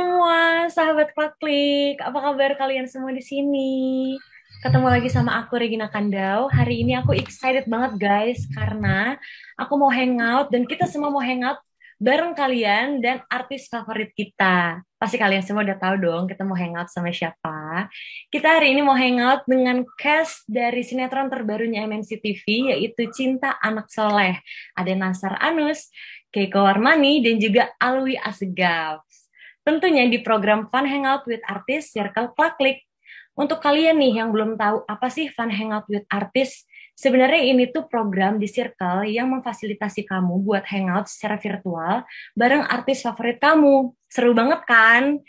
semua, sahabat Klik. Apa kabar kalian semua di sini? Ketemu lagi sama aku Regina Kandau. Hari ini aku excited banget guys karena aku mau hangout dan kita semua mau hangout bareng kalian dan artis favorit kita. Pasti kalian semua udah tahu dong kita mau hangout sama siapa. Kita hari ini mau hangout dengan cast dari sinetron terbarunya MNC TV yaitu Cinta Anak Soleh. Ada Nasar Anus, Keiko Warmani, dan juga Alwi Asegaf. Tentunya di program Fun Hangout with Artis Circle Klik. Untuk kalian nih yang belum tahu apa sih Fun Hangout with Artis, sebenarnya ini tuh program di Circle yang memfasilitasi kamu buat hangout secara virtual bareng artis favorit kamu. Seru banget kan?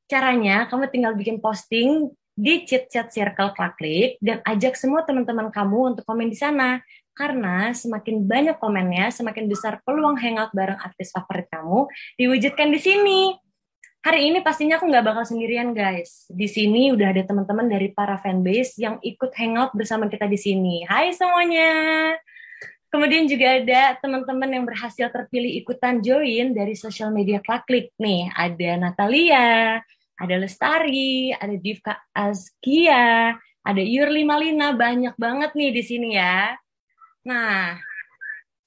Caranya kamu tinggal bikin posting di chat-chat Circle Klik dan ajak semua teman-teman kamu untuk komen di sana. Karena semakin banyak komennya, semakin besar peluang hangout bareng artis favorit kamu diwujudkan di sini. Hari ini pastinya aku nggak bakal sendirian guys. Di sini udah ada teman-teman dari para fanbase yang ikut hangout bersama kita di sini. Hai semuanya. Kemudian juga ada teman-teman yang berhasil terpilih ikutan join dari sosial media Klik nih. Ada Natalia, ada Lestari, ada Divka Azkia, ada Yurli Malina, banyak banget nih di sini ya. Nah,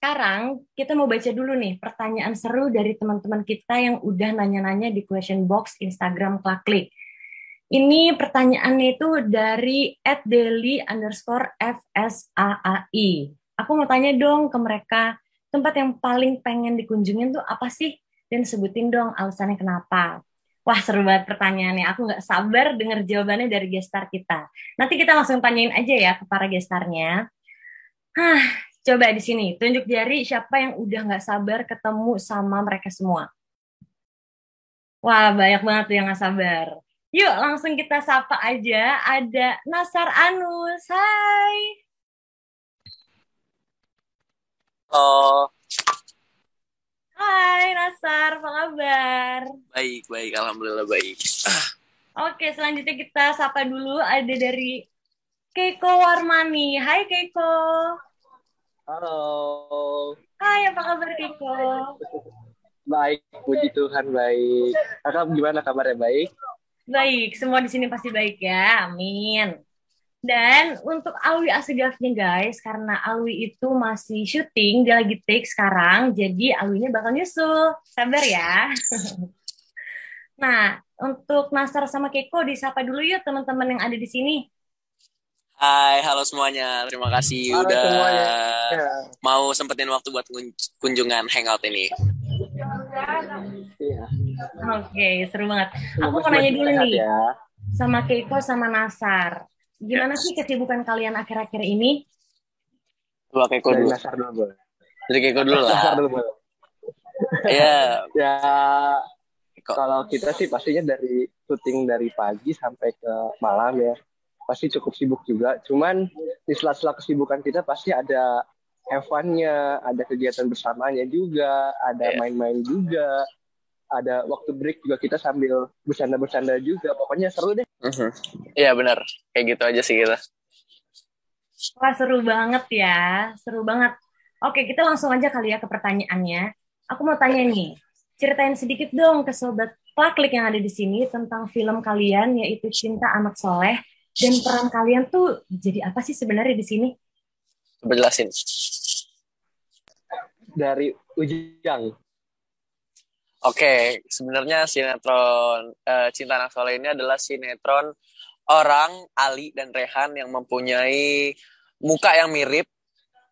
sekarang kita mau baca dulu nih pertanyaan seru dari teman-teman kita yang udah nanya-nanya di question box Instagram Klik. Ini pertanyaannya itu dari @deli_fsaai. Aku mau tanya dong ke mereka, tempat yang paling pengen dikunjungin tuh apa sih? Dan sebutin dong alasannya kenapa. Wah, seru banget pertanyaannya. Aku nggak sabar denger jawabannya dari gestar kita. Nanti kita langsung tanyain aja ya ke para gestarnya. Hah, coba di sini tunjuk jari siapa yang udah nggak sabar ketemu sama mereka semua. Wah, banyak banget tuh yang nggak sabar. Yuk, langsung kita sapa aja. Ada Nasar Anus. Hai. Oh, Hai Nasar, apa kabar? baik, baik. Alhamdulillah baik. Oke, selanjutnya kita sapa dulu ada dari Keiko Warmani. Hai Keiko. Halo, Hai, apa kabar Keiko? baik, puji Tuhan baik. Kakak gimana kabarnya baik? Baik, semua di sini pasti baik ya. Amin. Dan untuk Alwi Asegafnya guys, karena Alwi itu masih syuting, dia lagi take sekarang, jadi Alwinya bakal nyusul. Sabar ya. Nah, untuk Nasar sama Keiko disapa dulu yuk teman-teman yang ada di sini. Hai, halo semuanya. Terima kasih Halo udah semuanya. mau sempetin waktu buat kunjungan hangout ini. Iya, Oke, seru banget. Aku semoga mau nanya semakin dulu sehat nih, ya. sama Keiko sama Nasar. Gimana sih kesibukan kalian akhir-akhir ini? Coba Keiko Dari dulu. Nasar dulu boleh. Dari Keiko dulu Nasar lah. dulu boleh. Ya, Ya, Keiko. kalau kita sih pastinya dari syuting dari pagi sampai ke malam ya. Pasti cukup sibuk juga. Cuman di sela-sela kesibukan kita pasti ada have fun-nya, ada kegiatan bersamanya juga, ada Ya. main-main juga. Ada waktu break juga kita sambil bercanda-bercanda juga. Pokoknya seru deh. Iya benar. Kayak gitu aja sih kita. Wah, seru banget ya. Seru banget. Oke, kita langsung aja kali ya ke pertanyaannya. Aku mau tanya nih, ceritain sedikit dong ke sobat Klik yang ada di sini tentang film kalian yaitu Cinta Anak Soleh dan peran kalian tuh jadi apa sih sebenarnya di sini? Coba jelasin. Dari Ujang. Oke, sebenarnya sinetron Cinta Anak Soleh ini adalah sinetron orang Ali dan Rehan yang mempunyai muka yang mirip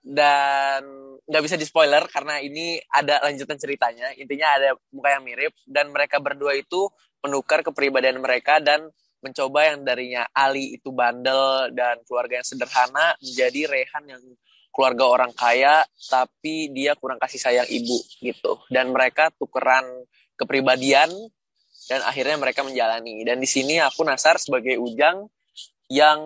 dan nggak bisa di spoiler karena ini ada lanjutan ceritanya. Intinya ada muka yang mirip dan mereka berdua itu menukar kepribadian mereka dan mencoba yang darinya Ali itu bandel dan keluarga yang sederhana menjadi Rehan yang keluarga orang kaya tapi dia kurang kasih sayang ibu gitu. Dan mereka tukeran kepribadian dan akhirnya mereka menjalani. Dan di sini aku Nasar sebagai Ujang yang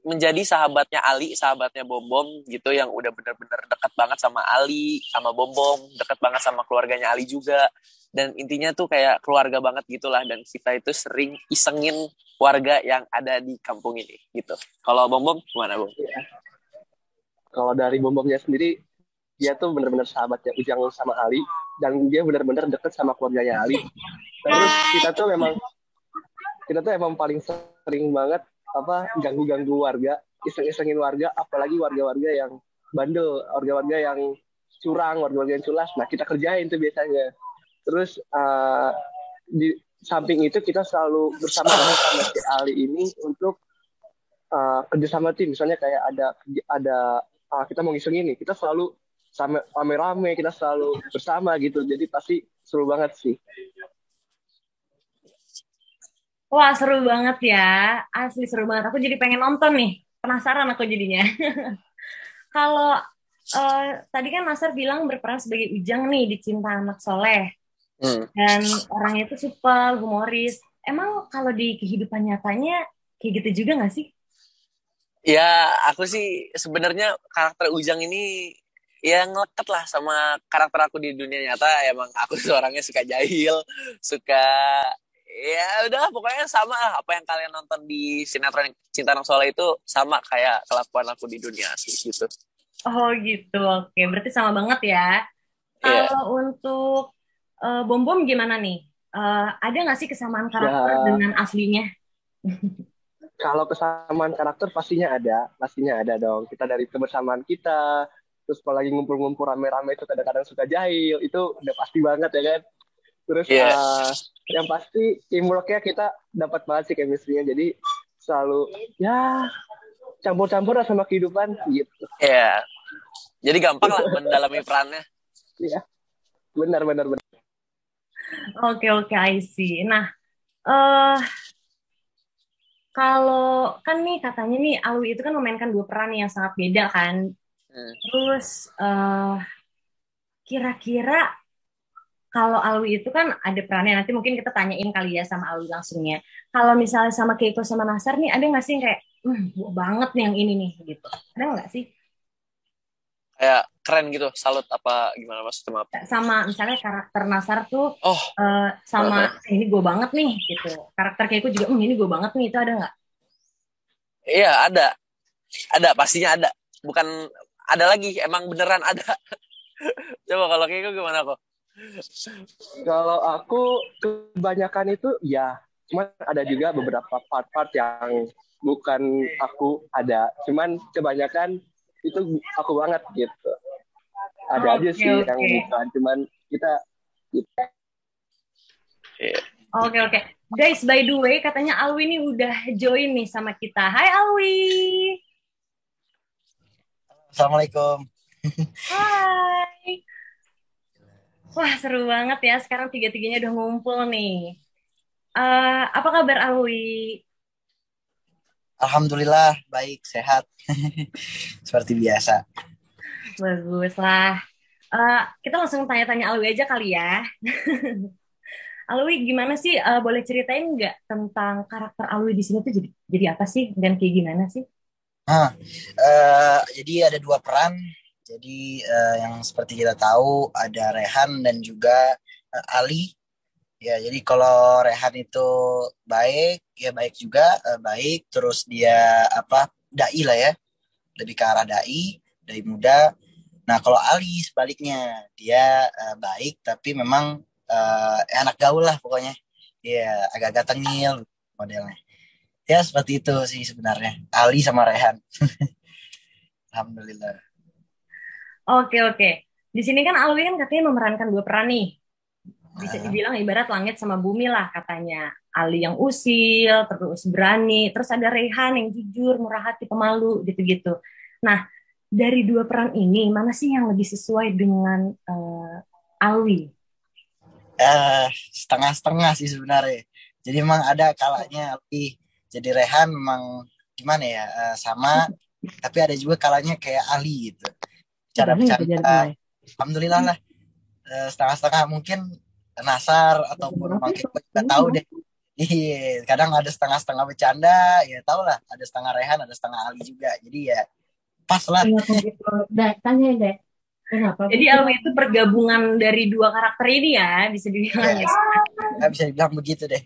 menjadi sahabatnya Ali, sahabatnya Bom Bom gitu, yang udah bener-bener dekat banget sama Ali, sama Bom Bom, dekat banget sama keluarganya Ali juga. Dan intinya tuh kayak keluarga banget gitulah. Dan kita itu sering isengin warga yang ada di kampung ini gitu. Kalau Bom Bom gimana Bom? Kalau dari Bom Bomnya sendiri, dia tuh benar-benar sahabatnya Ujang sama Ali, dan dia benar-benar deket sama keluarganya Ali. Terus kita tuh emang paling sering banget ganggu-ganggu warga, iseng-isengin warga, apalagi warga-warga yang bandel, warga-warga yang curang, warga-warga yang culas. Nah, kita kerjain tuh biasanya. Terus di samping itu kita selalu bersama-sama sama si Ali ini untuk kerjasama tim. Misalnya kayak ada kita mau ngiseng ini, kita selalu sama rame-rame, kita selalu bersama gitu. Jadi pasti seru banget sih. Wah, seru banget ya. Asli seru banget. Aku jadi pengen nonton nih. Penasaran aku jadinya. Kalau tadi kan Nasar bilang berperan sebagai Ujang nih di Cinta Anak Soleh. Dan orangnya itu supel, humoris. Emang kalau di kehidupan nyatanya kayak gitu juga nggak sih? Ya, aku sih sebenarnya karakter Ujang ini ya ngelekat lah sama karakter aku di dunia nyata. Emang aku seorangnya suka jahil, suka ya udah pokoknya sama lah apa yang kalian nonton di sinetron Cinta Anak Soleh itu sama kayak kelakuan aku di dunia asli gitu. Oh gitu, oke. Berarti sama banget ya. Iya. Kalau untuk Bom Bom gimana nih? Ada nggak sih kesamaan karakter Ya, dengan aslinya? kalau kesamaan karakter pastinya ada dong. Kita dari kebersamaan kita, terus kalau lagi ngumpul-ngumpul rame-rame itu kadang-kadang suka jahil, itu udah pasti banget ya kan. Terus Iya. yang pasti teamworknya kita dapat banget sih chemistry-nya. Jadi selalu ya campur-campur lah sama kehidupan gitu. Iya. Jadi gampang lah mendalami perannya. Iya, benar benar benar. Oke oke, I see. Nah, eh kalau kan nih katanya nih Alwi itu kan memainkan dua peran yang sangat beda kan. Hmm. Terus kira-kira kalau Alwi itu kan ada perannya, nanti mungkin kita tanyain kali ya sama Alwi langsungnya. Kalau misalnya sama Keiko sama Nasar nih, ada nggak sih yang kayak, gua banget nih yang ini nih gitu. Ada nggak sih? Kayak keren gitu, salut apa gimana maksudnya, maaf. Sama misalnya karakter Nasar tuh Oh, sama ini gue banget nih gitu. Karakter Keiko juga, ini gue banget nih, itu ada nggak? iya ada pastinya ada. Bukan ada lagi, emang beneran ada. Coba kalau kayak gitu gimana kok? Kalau aku kebanyakan itu ya, cuman ada juga beberapa part-part yang bukan aku ada, cuman kebanyakan itu aku banget gitu. Ada aja Oke sih yang oke. bukan, cuman kita gitu. Iya. Oke oke. Guys, by the way, katanya Alwi nih udah join nih sama kita. Hai Alwi. Assalamualaikum. Hai. Wah, seru banget ya. Sekarang tiga-tiganya udah ngumpul nih. Apa kabar Alwi? Alhamdulillah baik sehat seperti biasa. Bagus lah. Kita langsung tanya-tanya Alwi aja kali ya. Alwi, gimana sih? Boleh ceritain nggak tentang karakter Alwi di sini tuh jadi apa sih dan kayak gimana sih? Jadi ada dua peran. Jadi yang seperti kita tahu ada Rehan dan juga Ali. Ya, jadi kalau Rehan itu baik, ya baik juga, baik. Terus dia dai lah ya, lebih ke arah dai muda. Nah, kalau Ali sebaliknya, dia baik tapi memang anak gaul lah pokoknya. Ya, agak-agak tengil modelnya. Ya, seperti itu sih sebenarnya. Ali sama Rehan. Alhamdulillah. Oke, oke. Di sini kan Alwi kan katanya memerankan dua peran nih. Bisa dibilang ibarat langit sama bumi lah katanya. Ali yang usil, terus berani, terus ada Rehan yang jujur, murah hati, pemalu, gitu-gitu. Nah, dari dua peran ini, mana sih yang lebih sesuai dengan Alwi? Setengah-setengah sih sebenarnya. Jadi memang ada kalanya Ali jadi Rehan memang gimana ya, sama, tapi ada juga kalanya kayak Ali gitu. Cara bercanda, alhamdulillah lah, setengah-setengah mungkin Nasar ataupun Mang Kiko juga tahu deh. Iya, kadang ada setengah-setengah bercanda, ya tau lah, ada setengah Rehan, ada setengah Ali juga. Jadi ya pas lah. Tanya deh. Kenapa? Jadi Alwi itu pergabungan dari dua karakter ini ya, bisa dibilang ya. Nggak bisa dibilang begitu deh.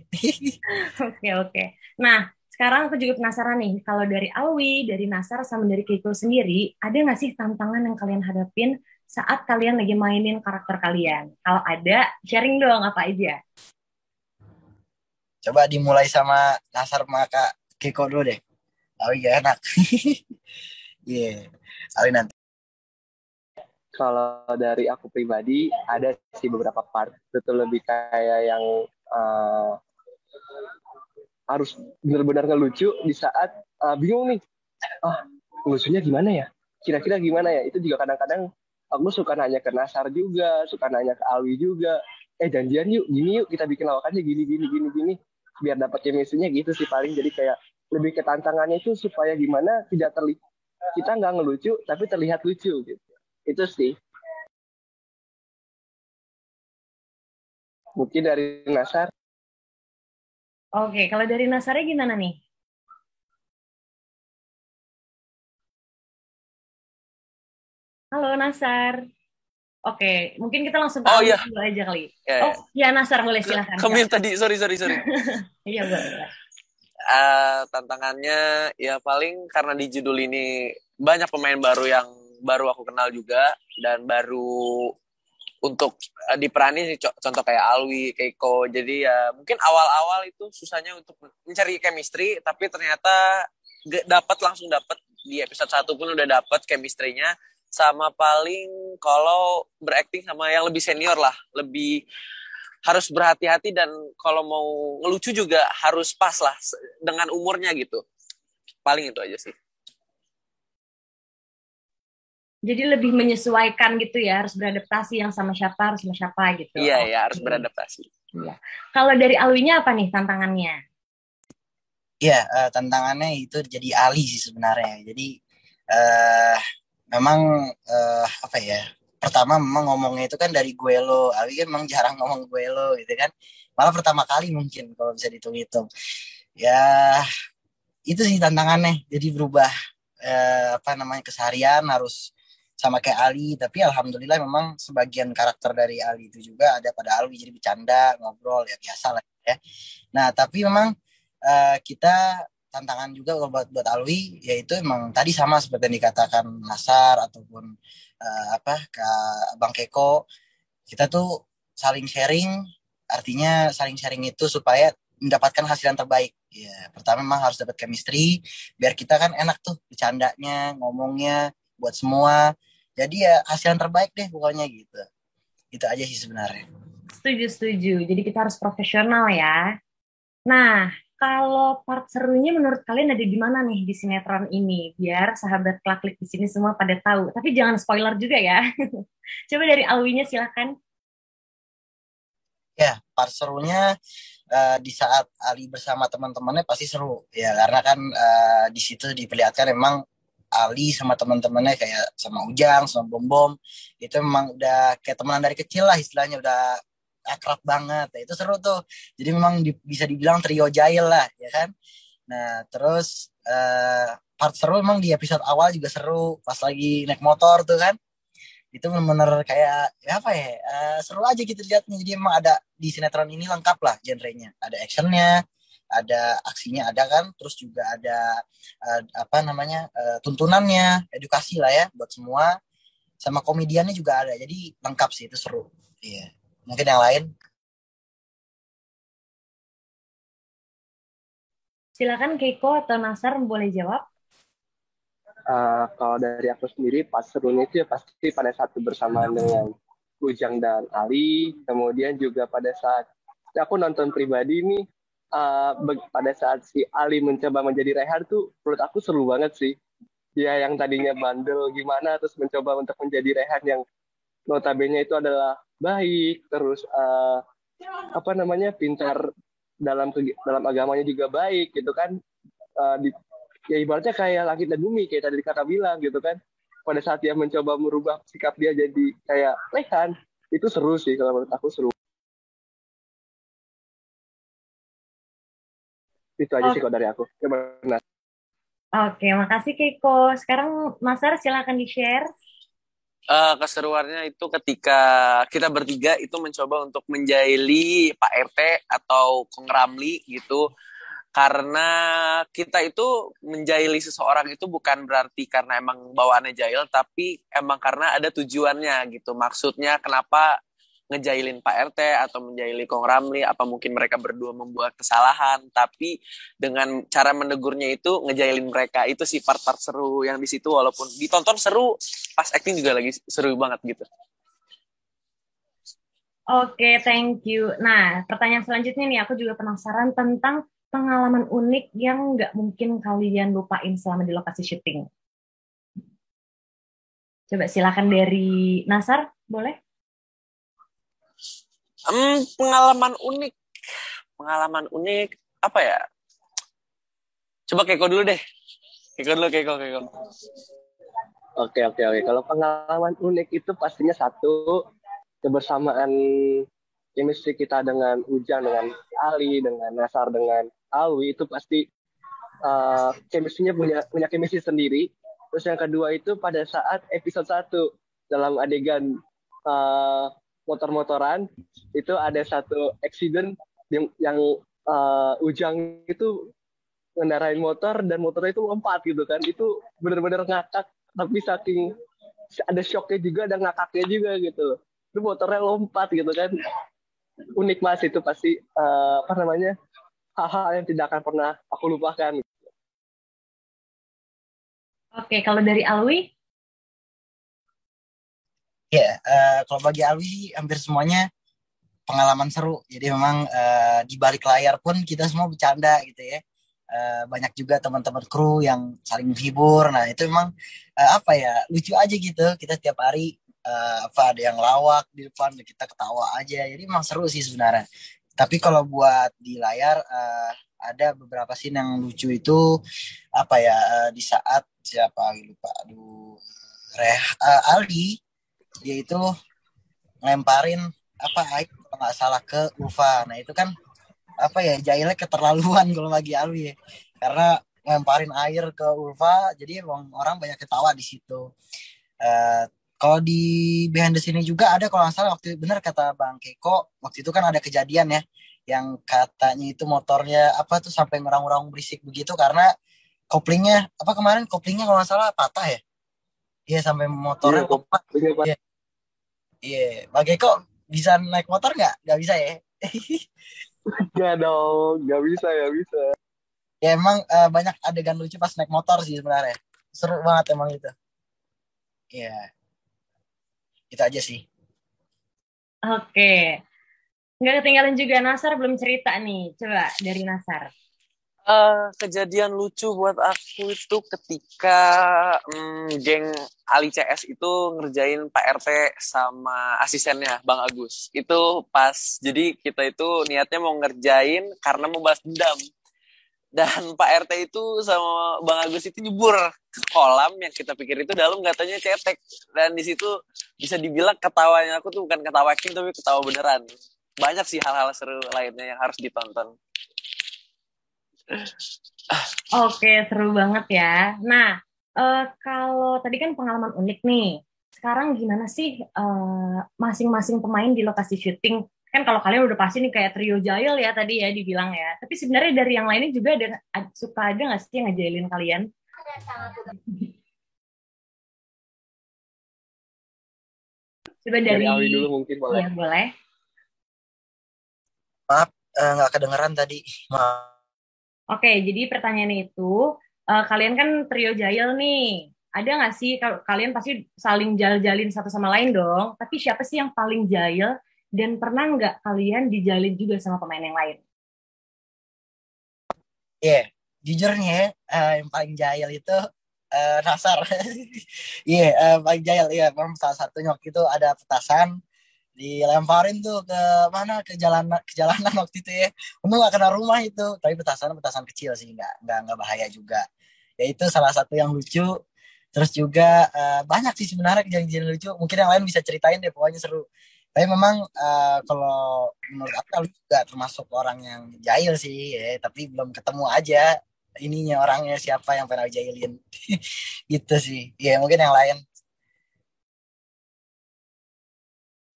Oke, oke. Nah, sekarang aku juga penasaran nih, kalau dari Alwi, dari Nasar, sama dari Keiko sendiri, ada nggak sih tantangan yang kalian hadapin saat kalian lagi mainin karakter kalian? Kalau ada, sharing dong apa aja. Coba dimulai sama Nasar sama Kak Kiko dulu deh. Awi gak enak. Iya. Awi nanti. Kalau dari aku pribadi ada sih beberapa part itu lebih kayak yang uh, harus benar-benar ngelucu di saat bingung nih, ah lucunya gimana ya, kira-kira gimana ya. Itu juga kadang-kadang aku suka nanya ke Nasar juga, suka nanya ke Alwi juga, janjian yuk gini, yuk kita bikin lawakannya gini gini gini gini, biar dapat chemistry-nya gitu sih paling. Jadi kayak lebih ke tantangannya itu supaya gimana tidak terlihat kita nggak ngelucu tapi terlihat lucu gitu. Itu sih mungkin dari Nasar. Oke, kalau dari Nasarnya gimana nih? Halo Nasar. Oke, mungkin kita langsung ke Oh Alwi iya, dulu aja kali. ya, Oh, ya. ya Nasar boleh silakan. Kemir tadi, sorry. Iya boleh. Tantangannya ya paling karena di judul ini banyak pemain baru yang baru aku kenal juga dan baru untuk diperani sih, contoh kayak Alwi, Keiko. Jadi ya mungkin awal-awal itu susahnya untuk mencari chemistry, tapi ternyata langsung dapat di episode 1 pun udah dapat chemistry-nya. Sama paling kalau berakting sama yang lebih senior lah, lebih harus berhati-hati, dan kalau mau ngelucu juga harus pas lah dengan umurnya gitu. Paling itu aja sih. Jadi lebih menyesuaikan gitu ya, harus beradaptasi yang sama siapa, harus sama siapa gitu. Iya, ya harus beradaptasi. Iya. Kalau dari Alwinya apa nih tantangannya? Iya, tantangannya itu jadi Ali sih sebenarnya. Jadi memang apa ya? Pertama memang ngomongnya itu kan dari gue lo. Ali kan memang jarang ngomong gue lo gitu kan. Malah pertama kali mungkin kalau bisa dihitung-hitung. Ya, itu sih tantangannya. Jadi berubah apa namanya keseharian harus sama kayak Ali, tapi alhamdulillah memang sebagian karakter dari Ali itu juga ada pada Alwi, jadi bercanda ngobrol ya biasa lah ya. Nah tapi memang kita tantangan juga buat Alwi, yaitu emang tadi sama seperti yang dikatakan Nasar ataupun apa Kak Bang Keko, kita tuh saling sharing. Artinya saling sharing itu supaya mendapatkan hasil yang terbaik. Ya, pertama memang harus dapat chemistry biar kita kan enak tuh bercandanya, ngomongnya buat semua. Jadi ya hasil yang terbaik deh pokoknya gitu. Itu aja sih sebenarnya. Setuju. Jadi kita harus profesional ya. Nah, kalau part serunya menurut kalian ada di mana nih di sinetron ini? Biar sahabat Klaklik di sini semua pada tahu. Tapi jangan spoiler juga ya. Coba dari Alwinya silakan. Ya, part serunya di saat Ali bersama teman-temannya pasti seru ya, karena kan di situ diperlihatkan memang Ali sama teman-temannya kayak sama Ujang, sama Bom Bom itu memang udah kayak temenan dari kecil lah istilahnya, udah akrab banget. Nah, itu seru tuh. Jadi memang bisa dibilang trio Jail lah ya kan. Nah, terus part seru memang di episode awal juga seru pas lagi naik motor tuh kan. Itu benar-benar kayak ya apa ya, seru aja gitu liatnya. Jadi emang ada di sinetron ini lengkap lah genrenya, ada actionnya, ada aksinya, ada kan, terus juga ada apa namanya tuntunannya, edukasi lah ya buat semua, sama komediannya juga ada, jadi lengkap sih, itu seru. Iya, mungkin yang lain. Silakan Keiko atau Nasar boleh jawab. Kalau dari aku sendiri pas serunya itu ya pasti pada saat bersamaan dengan Ujang dan Ali, kemudian juga pada saat aku nonton pribadi nih, pada saat si Ali mencoba menjadi Rehan tuh menurut aku seru banget sih. Dia yang tadinya bandel gimana terus mencoba untuk menjadi Rehan yang notabene itu adalah baik, terus apa namanya pintar dalam agamanya juga baik gitu kan. Di ya ibaratnya kayak langit dan bumi kayak tadi kakak bilang gitu kan. Pada saat dia mencoba merubah sikap dia jadi kayak Rehan, itu seru sih kalau menurut aku, seru. Itu aja sih kalau dari aku. Coba. Oke, makasih Keiko. Sekarang Nasar silakan di-share. Keseruannya itu ketika kita bertiga itu mencoba untuk menjahili Pak RT atau Kong Ramli gitu. Karena kita itu menjahili seseorang itu bukan berarti karena emang bawaannya jahil, tapi emang karena ada tujuannya gitu. Maksudnya kenapa ngejailin Pak RT atau menjaili Kong Ramli, apa mungkin mereka berdua membuat kesalahan, tapi dengan cara menegurnya itu ngejailin mereka. Itu sih part-part seru yang di situ, walaupun ditonton seru, pas acting juga lagi seru banget gitu. Oke, thank you. Nah, pertanyaan selanjutnya nih, aku juga penasaran tentang pengalaman unik yang nggak mungkin kalian lupain selama di lokasi syuting. Coba silakan dari Nasar, boleh? Pengalaman unik apa ya? Coba Keiko dulu deh. Keiko. Oke. Kalau pengalaman unik itu pastinya satu, kebersamaan chemistry kita dengan Ujang, dengan Ali, dengan Nasar, dengan Alwi itu pasti chemistry-nya punya chemistry sendiri. Terus yang kedua itu pada saat episode 1 dalam adegan motor-motoran itu ada satu accident yang Ujang itu ngendarain motor dan motornya itu lompat gitu kan. Itu benar-benar ngakak, tapi saking ada shocknya juga, ada ngakaknya juga gitu. Itu motornya lompat gitu kan. Unik mas, itu pasti hal-hal yang tidak akan pernah aku lupakan. Oke, kalau dari Alwi? Ya, kalau bagi Alwi hampir semuanya pengalaman seru. Jadi memang di balik layar pun kita semua bercanda gitu ya. Banyak juga teman-teman kru yang saling menghibur. Nah itu memang apa ya, lucu aja gitu. Kita setiap hari ada yang lawak di depan, kita ketawa aja. Jadi memang seru sih sebenarnya. Tapi kalau buat di layar ada beberapa scene yang lucu itu apa ya, di saat siapa lupa, aduh, Aldi dia itu ngelemparin apa air kalau nggak salah ke Ulfa. Nah itu kan apa ya, jailnya keterlaluan kalau bagi Alwi ya. Karena ngelemparin air ke Ulfa, jadi emang orang banyak ketawa di situ. Kalau di behind the scene juga ada, kalau nggak salah waktu benar kata Bang Keko, waktu itu kan ada kejadian ya, yang katanya itu motornya apa tuh sampai ngerang-ngerang berisik begitu karena koplingnya apa kemarin koplingnya kalau nggak salah patah ya. Iya sampai motornya lompat. Iya, iya. Bang Keko bisa naik motor nggak? Nggak bisa ya? Nggak dong, nggak bisa. Ya emang banyak adegan lucu pas naik motor sih sebenarnya. Seru banget emang itu. Iya, itu aja sih. Oke. Nggak ketinggalan juga, Nasar belum cerita nih. Coba dari Nasar. Kejadian lucu buat aku itu ketika geng Ali CS itu ngerjain Pak RT sama asistennya Bang Agus. Itu pas, jadi kita itu niatnya mau ngerjain karena mau balas dendam. Dan Pak RT itu sama Bang Agus itu nyebur ke kolam yang kita pikir itu dalam, katanya cetek. Dan di situ bisa dibilang ketawanya aku tuh bukan ketawa acting tapi ketawa beneran. Banyak sih hal-hal seru lainnya yang harus ditonton. Oke, seru banget ya. Nah, kalau tadi kan pengalaman unik nih. Sekarang gimana sih masing-masing pemain di lokasi syuting? Kan kalau kalian udah pasti nih kayak trio Jail ya tadi ya dibilang ya. Tapi sebenarnya dari yang lainnya juga suka ada nggak sih yang ngejailin kalian? Coba Dari Alwi dulu mungkin boleh. Iya, boleh. Maaf, nggak kedengeran tadi. Maaf. Oke, jadi pertanyaannya itu, kalian kan trio Jail nih. Ada nggak sih, kalau kalian pasti saling jail-jailin satu sama lain dong. Tapi siapa sih yang paling Jail dan pernah nggak kalian dijalin juga sama pemain yang lain? Iya, jujurnya yang paling jahil itu Nasar. Iya, paling jahil ya. Memang salah satunya waktu itu ada petasan dilemparin tuh ke mana, ke jalanan waktu itu ya. Untung nggak kena rumah itu, tapi petasan kecil sih, nggak bahaya juga. Ya itu salah satu yang lucu. Terus juga banyak sih sebenarnya kejadian lucu. Mungkin yang lain bisa ceritain deh, pokoknya seru. Tapi memang kalau menurut aku juga termasuk orang yang jahil sih, ya. Tapi belum ketemu aja ininya orangnya siapa yang pernah jahilin. Gitu sih. Ya mungkin yang lain.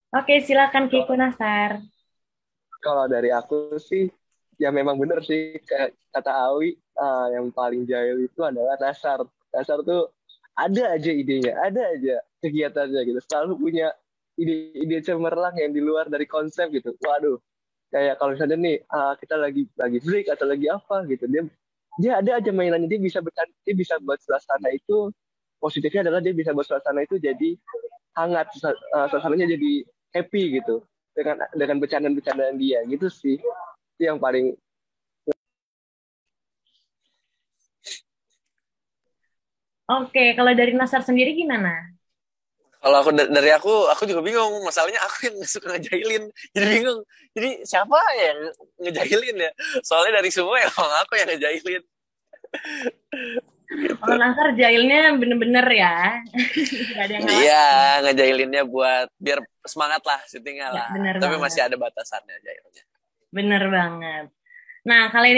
Oke, silakan Kiko Nasar. Kalau dari aku sih, ya memang benar sih kata Awi, yang paling jahil itu adalah Nasar. Nasar tuh ada aja idenya, ada aja kegiatannya gitu. Selalu punya ide-ide cemerlang yang di luar dari konsep gitu. Waduh, kayak kalau misalnya nih kita lagi break atau lagi apa gitu, dia ada aja mainannya, dia bisa buat suasana itu, positifnya adalah dia bisa buat suasana itu jadi hangat, suasananya jadi happy gitu dengan bercandaan-bercandaan dia gitu sih. Itu yang paling. Oke, kalau dari Nasar sendiri gimana? Kalau dari aku juga bingung. Masalahnya aku yang suka ngejailin. Jadi bingung. Jadi siapa yang ngejailin ya? Soalnya dari semua ya aku yang ngejailin. Kalau Gitu. Nasar jailnya bener-bener ya. Gak ada yang ngalah. Iya, ngejailinnya buat biar semangat lah syutingnya Ya, lah. bener Tapi banget. masih ada batasannya jailnya. Bener banget. Nah, kali ini